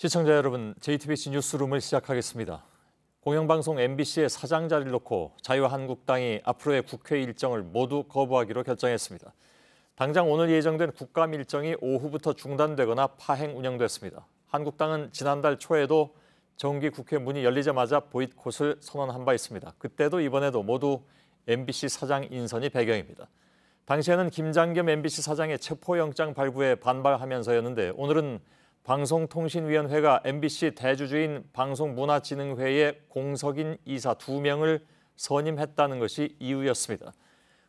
시청자 여러분, JTBC 뉴스룸을 시작하겠습니다. 공영방송 MBC의 사장 자리를 놓고 자유한국당이 앞으로의 국회 일정을 모두 거부하기로 결정했습니다. 당장 오늘 예정된 국감 일정이 오후부터 중단되거나 파행 운영됐습니다. 한국당은 지난달 초에도 정기 국회 문이 열리자마자 보이콧을 선언한 바 있습니다. 그때도 이번에도 모두 MBC 사장 인선이 배경입니다. 당시에는 김장겸 MBC 사장의 체포영장 발부에 반발하면서였는데 오늘은 방송통신위원회가 MBC 대주주인 방송문화진흥회의 공석인 이사 2명을 선임했다는 것이 이유였습니다.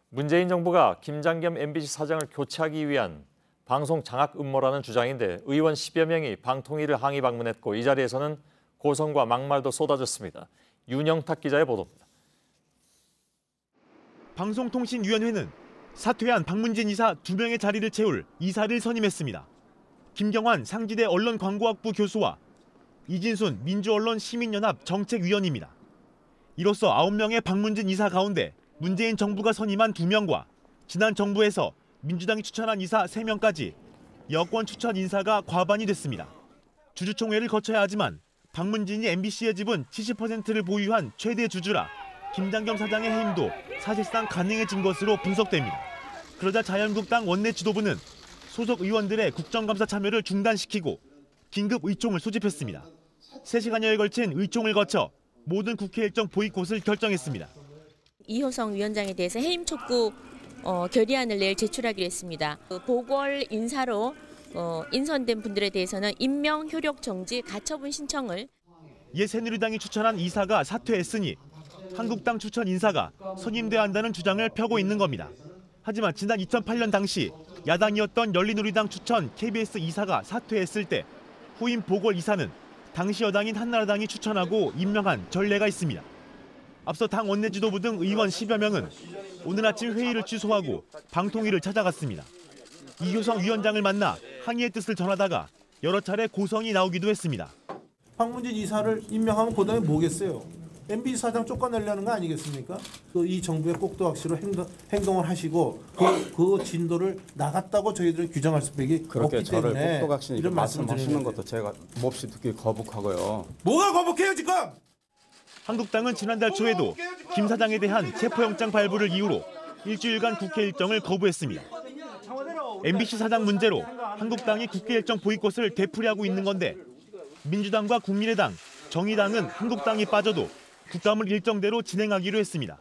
문재인 정부가 김장겸 MBC 사장을 교체하기 위한 방송 장악 음모라는 주장인데 의원 10여 명이 방통위를 항의 방문했고 이 자리에서는 고성과 막말도 쏟아졌습니다. 윤영탁 기자의 보도입니다. 방송통신위원회는 사퇴한 박문진 이사 2명의 자리를 채울 이사를 선임했습니다. 김경환 상지대 언론광고학부 교수와 이진순 민주언론시민연합 정책위원입니다. 이로써 9명의 박문진 이사 가운데 문재인 정부가 선임한 2명과 지난 정부에서 민주당이 추천한 이사 3명까지 여권 추천 인사가 과반이 됐습니다. 주주총회를 거쳐야 하지만 박문진이 MBC의 지분 70%를 보유한 최대 주주라 김장겸 사장의 해임도 사실상 가능해진 것으로 분석됩니다. 그러자 자유한국당 원내 지도부는 소속 의원들의 국정감사 참여를 중단시키고 긴급 의총을 소집했습니다. 3시간여에 걸친 의총을 거쳐 모든 국회 일정 보이콧을 결정했습니다. 이효성 위원장에 대해서 해임 촉구 결의안을 내일 제출하기로 했습니다. 보궐 인사로 인선된 분들에 대해서는 임명 효력 정지 가처분 신청을. 옛 새누리당이 추천한 이사가 사퇴했으니 한국당 추천 인사가 선임돼야 한다는 주장을 펴고 있는 겁니다. 하지만 지난 2008년 당시 야당이었던 열린우리당 추천 KBS 이사가 사퇴했을 때 후임 보궐 이사는 당시 여당인 한나라당이 추천하고 임명한 전례가 있습니다. 앞서 당 원내 지도부 등 의원 10여 명은 오늘 아침 회의를 취소하고 방통위를 찾아갔습니다. 이효성 위원장을 만나 항의의 뜻을 전하다가 여러 차례 고성이 나오기도 했습니다. 박문진 이사를 임명하면 그다음에 뭐겠어요? MBC 사장 쫓아내려는 거 아니겠습니까? 이 정부의 꼭두각시로 행동을 하시고 그 진도를 나갔다고 저희들은 규정할 수밖에 없기 때문에 꼭두각시 이런 말씀하시는 것도 제가 몹시 듣기 거북하고요. 뭐가 거북해요 지금? 한국당은 지난달 초에도 김 사장에 대한 체포영장 발부를 이유로 일주일간 국회 일정을 거부했습니다. MBC 사장 문제로 한국당이 국회 일정 보이콧을 되풀이하고 있는 건데 민주당과 국민의당, 정의당은 한국당이 빠져도 국감을 일정대로 진행하기로 했습니다.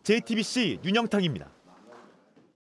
JTBC 윤영탁입니다.